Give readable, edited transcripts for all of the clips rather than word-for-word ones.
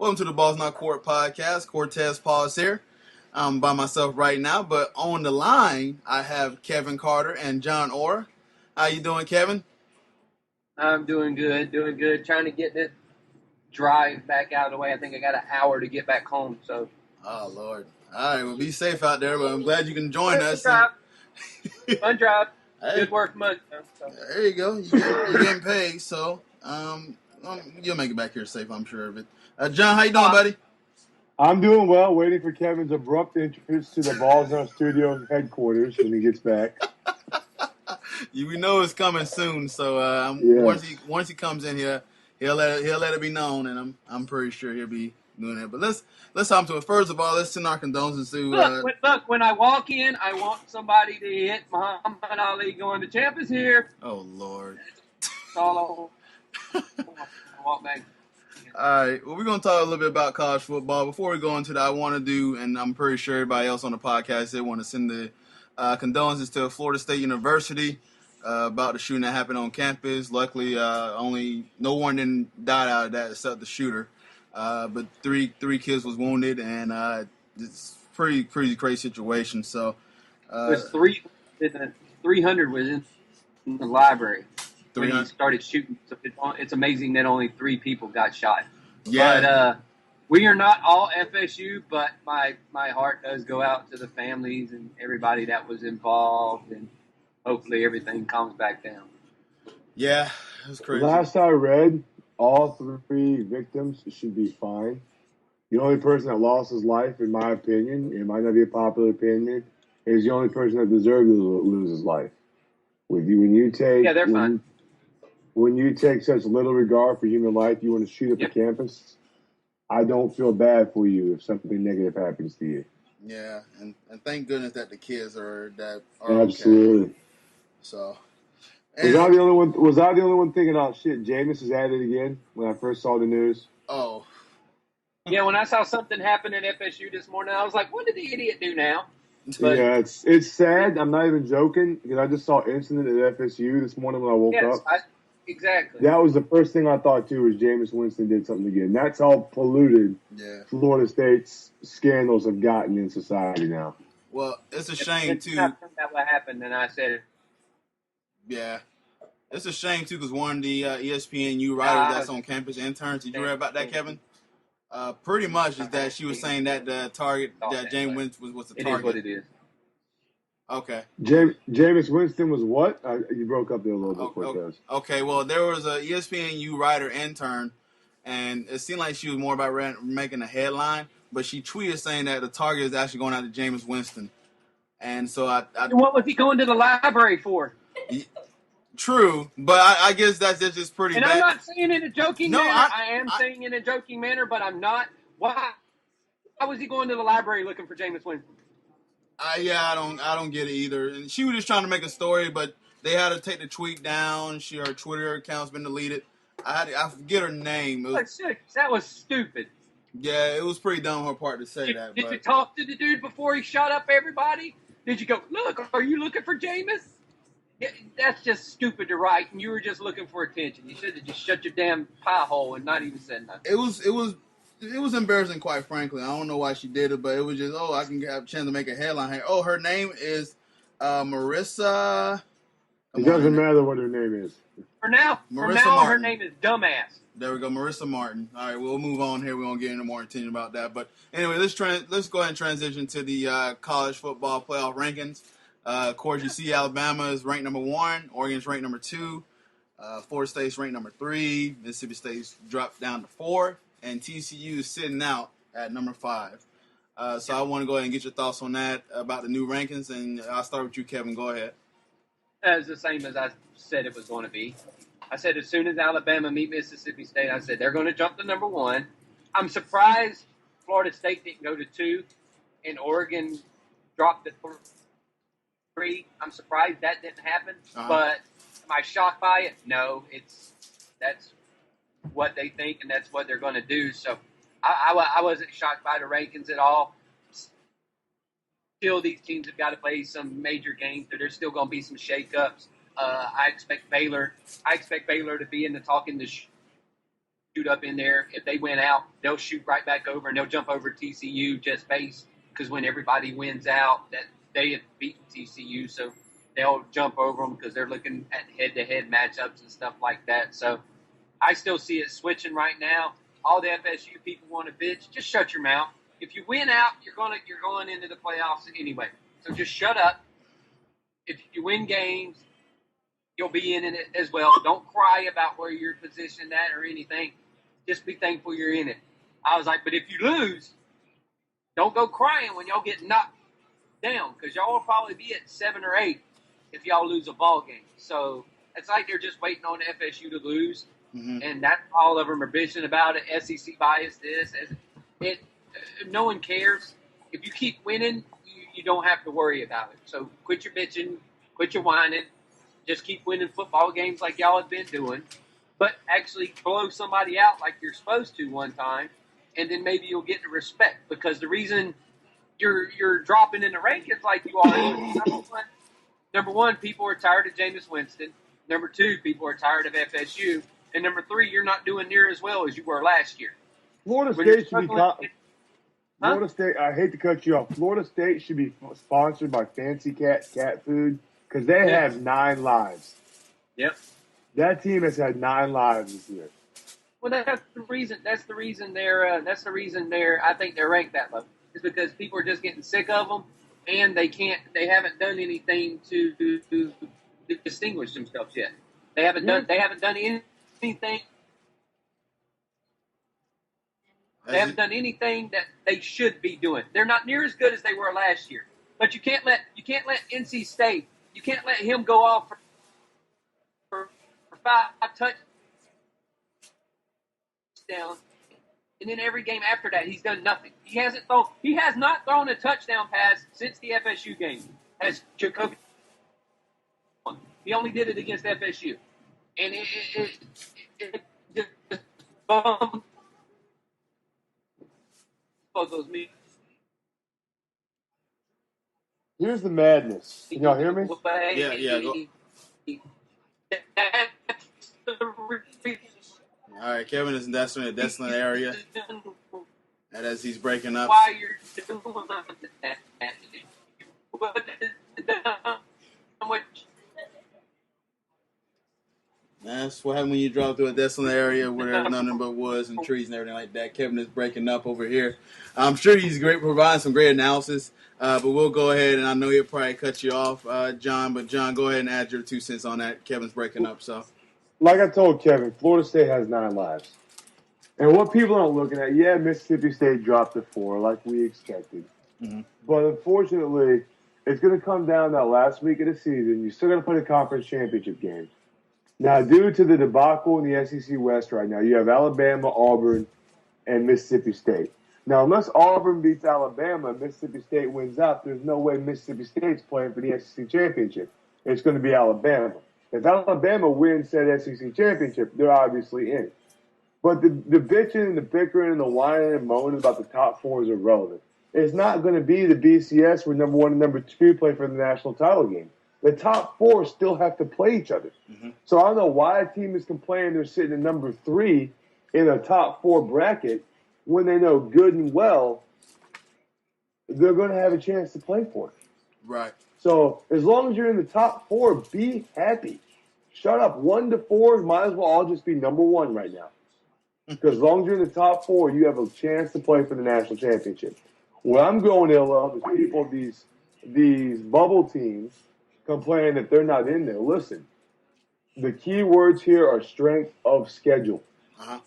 Welcome to the Balls Not Court podcast. Cortez Paul's here. I'm by myself right now, but on the line, I have Kevin Carter and John Orr. How you doing, Kevin? I'm doing good. Trying to get this drive back out of the way. I think I got an hour to get back home. So. Oh, Lord. All right, well, be safe out there, but I'm glad you can join us. Fun drive. Hey, good work month. So. There you go. You're getting paid, so you'll make it back here safe, I'm sure of it. John, how you doing, buddy? I'm doing well, waiting for Kevin's abrupt entrance to the Balls Not Studio headquarters when he gets back. We know it's coming soon, so yes. once he comes in here, he'll let it be known, and I'm pretty sure he'll be doing it. But let's hop to it. First of all, let's send our condolences to. Look, when I walk in, I want somebody to hit Muhammad Ali going, "The champ is here." Oh, Lord. That's all I walk back. All right. Well, we're going to talk a little bit about college football. Before we go into that, I want to do, and I'm pretty sure everybody else on the podcast, they want to send the condolences to Florida State University about the shooting that happened on campus. Luckily, no one didn't die out of that except the shooter. But three kids was wounded, and it's pretty crazy situation. So, it was 300 was in the library. When he started shooting. So it's amazing that only 3 people got shot. Yeah. But we are not all FSU, but my heart does go out to the families and everybody that was involved, and hopefully everything calms back down. Yeah, it was crazy. Last I read, all 3 victims should be fine. The only person that lost his life, in my opinion, it might not be a popular opinion, is the only person that deserved to lose his life. They're fine. When you take such little regard for human life, you want to shoot up a campus, I don't feel bad for you if something negative happens to you. Yeah, and thank goodness that the kids are Absolutely. Okay. So, was I the only one thinking, oh shit, Jameis is at it again when I first saw the news? Oh. Yeah, when I saw something happen at FSU this morning, I was like, what did the idiot do now? But, yeah, it's sad. I'm not even joking because I just saw an incident at FSU this morning when I woke up. Exactly. That was the first thing I thought, too, was Jameis Winston did something again. That's how polluted Florida State's scandals have gotten in society now. Well, it's a shame, too. That's what happened, and I said... Yeah. It's a shame, too, because one of the ESPNU writers that's on campus interns, did you read about that, Kevin? Pretty much is that she was saying that the target, that Jameis Winston was the target. It is what it is. Okay. Jameis Winston was what? You broke up there a little bit, Cortez. Okay, well, there was a ESPNU writer intern, and it seemed like she was more about making a headline, but she tweeted saying that the target is actually going out to Jameis Winston. And so what was he going to the library for? True, but I guess that's just pretty bad. And I'm not saying in a joking manner. I am saying in a joking manner, but I'm not. Why was he going to the library looking for Jameis Winston? I don't get it either. And she was just trying to make a story, but they had to take the tweet down. Her Twitter account's been deleted. I forget her name. That was stupid. Yeah, it was pretty dumb on her part to say that. Did you talk to the dude before he shot up everybody? Did you go, look, are you looking for Jameis? Yeah, that's just stupid to write, and you were just looking for attention. You should have just shut your damn pie hole and not even said nothing. It was embarrassing, quite frankly. I don't know why she did it, but it was just, I can have a chance to make a headline here. Oh, her name is Marissa. It doesn't matter what her name is. For now, her name is Dumbass. There we go, Marissa Martin. All right, we'll move on here. We won't get into more attention about that. But anyway, let's go ahead and transition to the college football playoff rankings. Of course, you see Alabama is ranked number 1. Oregon's ranked number 2. Florida State's ranked number 3. Mississippi State's dropped down to 4. And TCU is sitting out at number 5. So I want to go ahead and get your thoughts on that, about the new rankings. And I'll start with you, Kevin. Go ahead. It's the same as I said it was going to be. I said as soon as Alabama meet Mississippi State, I said they're going to jump to number 1. I'm surprised Florida State didn't go to 2 and Oregon dropped to 3. I'm surprised that didn't happen. But am I shocked by it? No. That's what they think and that's what they're going to do. So I wasn't shocked by the rankings at all. Still, these teams have got to play some major games, but there's still going to be some shakeups. I expect Baylor to be in the talking shoot up in there. If they win out, they'll shoot right back over and they'll jump over TCU just base because when everybody wins out, that they have beaten TCU, so they'll jump over them because they're looking at head-to-head matchups and stuff like that. So I still see it switching right now. All the FSU people want to bitch. Just shut your mouth. If you win out, you're going into the playoffs anyway. So just shut up. If you win games, you'll be in it as well. Don't cry about where you're positioned at or anything. Just be thankful you're in it. I was like, but if you lose, don't go crying when y'all get knocked down because y'all will probably be at 7 or 8 if y'all lose a ball game. So it's like they're just waiting on FSU to lose, and that's all of them are bitching about it. SEC bias this. No one cares. If you keep winning, you don't have to worry about it. So quit your bitching, quit your whining. Just keep winning football games like y'all have been doing, but actually blow somebody out like you're supposed to one time, and then maybe you'll get the respect because the reason you're dropping in the rankings like you are number one, people are tired of Jameis Winston. Number two, people are tired of FSU. And number three, you're not doing near as well as you were last year. Florida State should be Florida State, I hate to cut you off. Florida State should be sponsored by Fancy Cat food because they have 9 lives. Yep. That team has had 9 lives this year. Well, that's the reason. That's the reason they're. I think they're ranked that low. Is because people are just getting sick of them, and they haven't done anything to distinguish themselves yet. They haven't done anything. They haven't done anything that they should be doing. They're not near as good as they were last year. But you can't let NC State. You can't let him go off for 5 touchdowns, and then every game after that he's done nothing. He has not thrown a touchdown pass since the FSU game. Has Jacoby? He only did it against FSU, and it just bums both those me. Here's the madness. Can y'all hear me? Yeah. Go. All right, Kevin is in a desolate area, and as he's breaking up. Why you're doing that? That's what happens when you drive through a desolate area where there's nothing but woods and trees and everything like that. Kevin is breaking up over here. I'm sure he's great, providing some great analysis. But we'll go ahead, and I know he'll probably cut you off, John. But John, go ahead and add your 2 cents on that. Kevin's breaking up, so. Like I told Kevin, Florida State has 9 lives. And what people aren't looking at, Mississippi State dropped to 4 like we expected. Mm-hmm. But unfortunately, it's going to come down that last week of the season. You still got to play the conference championship games. Now, due to the debacle in the SEC West right now, you have Alabama, Auburn, and Mississippi State. Now, unless Auburn beats Alabama and Mississippi State wins out, there's no way Mississippi State's playing for the SEC championship. It's going to be Alabama. If Alabama wins that SEC championship, they're obviously in. But the bitching and the bickering and the whining and moaning about the top 4 is irrelevant. It's not going to be the BCS where number 1 and number 2 play for the national title game. The top 4 still have to play each other. Mm-hmm. So I don't know why a team is complaining they're sitting at number 3 in a top 4 bracket when they know good and well they're going to have a chance to play for it. Right. So as long as you're in the top 4, be happy. Shut up. 1 to 4 might as well all just be number 1 right now. Because as long as you're in the top 4, you have a chance to play for the national championship. What I'm going ill of is people, these bubble teams, complaining that they're not in there. Listen, the key words here are strength of schedule. Uh-huh.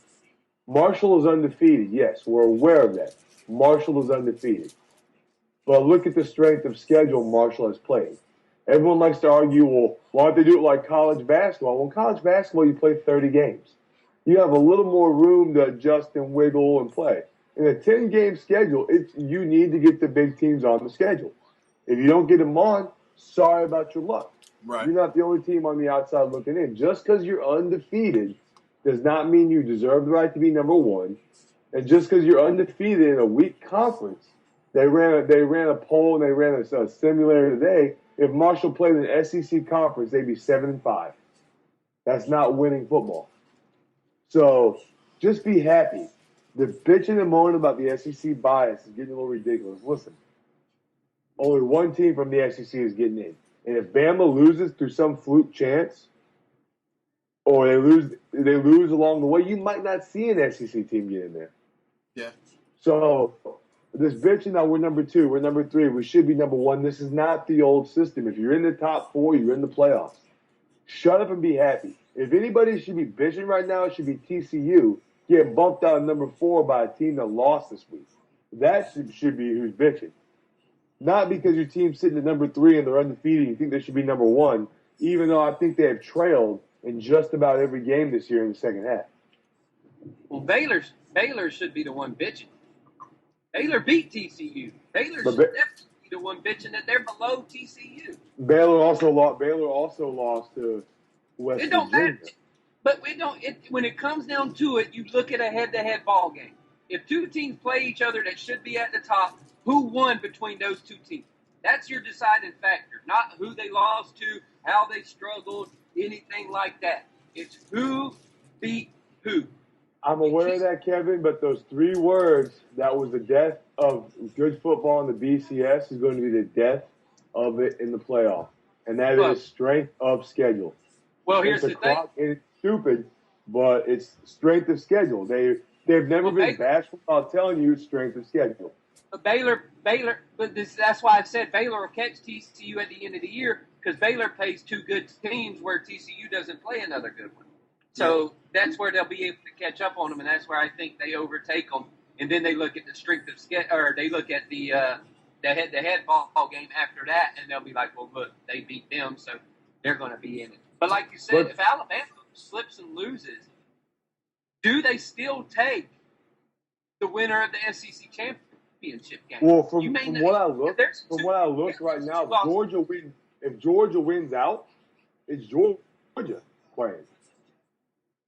Marshall is undefeated. Yes, we're aware of that. Marshall is undefeated. But look at the strength of schedule Marshall has played. Everyone likes to argue, well, why don't they do it like college basketball? Well, in college basketball, you play 30 games. You have a little more room to adjust and wiggle and play. In a 10-game schedule, you need to get the big teams on the schedule. If you don't get them on, sorry about your luck. Right. You're not the only team on the outside looking in. Just because you're undefeated does not mean you deserve the right to be number 1. And just because you're undefeated in a weak conference, they ran a poll and they ran a simulator today. If Marshall played in an SEC conference, they'd be 7-5. That's not winning football. So Just be happy. The bitching and moaning about the SEC bias is getting a little ridiculous. Listen, only one team from the SEC is getting in. And if Bama loses through some fluke chance, or they lose along the way, you might not see an SEC team get in there. Yeah. So this bitching that we're number 2, we're number 3, we should be number 1. This is not the old system. If you're in the top 4, you're in the playoffs. Shut up and be happy. If anybody should be bitching right now, it should be TCU getting bumped out of number 4 by a team that lost this week. That should be who's bitching. Not because your team's sitting at number 3 and they're undefeated, you think they should be number 1, even though I think they have trailed in just about every game this year in the second half. Well, Baylor should be the one bitching. Baylor beat TCU. Baylor should definitely be the one bitching that they're below TCU. Baylor also lost to West Virginia. It don't matter. But when it comes down to it, you look at a head-to-head ball game. If two teams play each other that should be at the top, who won between those two teams? That's your deciding factor, not who they lost to, how they struggled, anything like that. It's who beat who. I'm aware of that, Kevin, but those 3 words, that was the death of good football in the BCS, is going to be the death of it in the playoff. And that is strength of schedule. Well, here's the thing. It's stupid, but it's strength of schedule. They've never been bashful about telling you strength of schedule. Baylor, but that's why I said Baylor will catch TCU at the end of the year, because Baylor plays 2 good teams where TCU doesn't play another good one. So that's where they'll be able to catch up on them, and that's where I think they overtake them. And then they look at the strength of schedule, or they look at the head-to-head ball game after that, and they'll be like, well, look, they beat them, so they're going to be in it. But like you said, if Alabama slips and loses, do they still take the winner of the SEC championship game? Well, from what I look right now, if Georgia wins out, it's Georgia playing.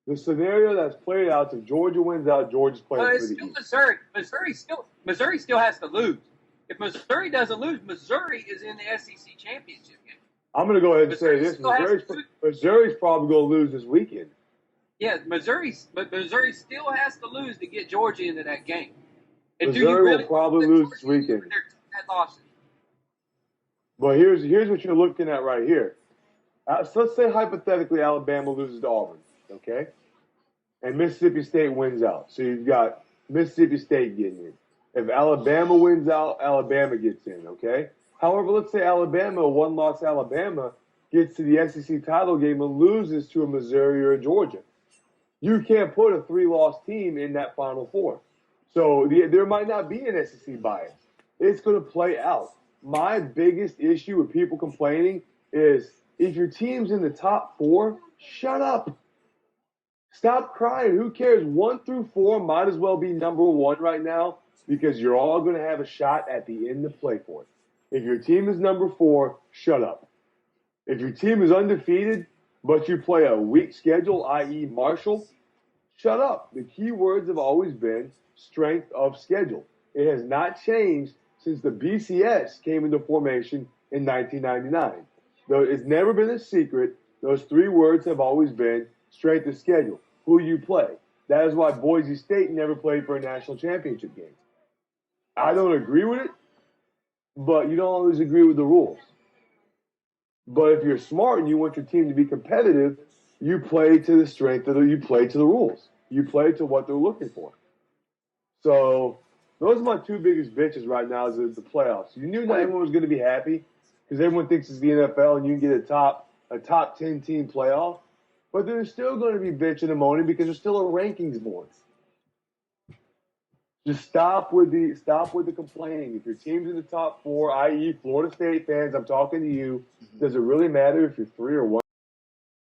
The scenario that's played out, if Georgia wins out, Georgia's playing for the East. Missouri. Missouri still has to lose. If Missouri doesn't lose, Missouri is in the SEC championship game. I'm going to go ahead and say this. Missouri's probably going to lose this weekend. Yeah, Missouri still has to lose to get Georgia into that game. And Missouri will probably lose this weekend. But here's what you're looking at right here. So let's say hypothetically Alabama loses to Auburn, okay? And Mississippi State wins out. So you've got Mississippi State getting in. If Alabama wins out, Alabama gets in, okay? However, let's say Alabama, a one-loss Alabama, gets to the SEC title game and loses to a Missouri or a Georgia. You can't put a 3-loss team in that Final Four. So there might not be an SEC bias. It's going to play out. My biggest issue with people complaining is if your team's in the top 4, shut up. Stop crying. Who cares? 1 through 4 might as well be number 1 right now because you're all going to have a shot at the end to play for it. If your team is number 4, shut up. If your team is undefeated, but you play a weak schedule, i.e. Marshall, shut up. The key words have always been strength of schedule. It has not changed since the BCS came into formation in 1999. Though it's never been a secret, those 3 words have always been strength of schedule. Who you play. That is why Boise State never played for a national championship game. I don't agree with it, but you don't always agree with the rules. But if you're smart and you want your team to be competitive, you play to the strength of you play to the rules. You play to what they're looking for. So those are my 2 biggest bitches right now is the playoffs. You knew not everyone was going to be happy because everyone thinks it's the NFL and you can get a top 10 team playoff. But they're still going to be bitching and moaning because there's still a rankings board. Just stop with the complaining. If your team's in the top 4, i.e. Florida State fans, I'm talking to you. Does it really matter if you're 3 or 1?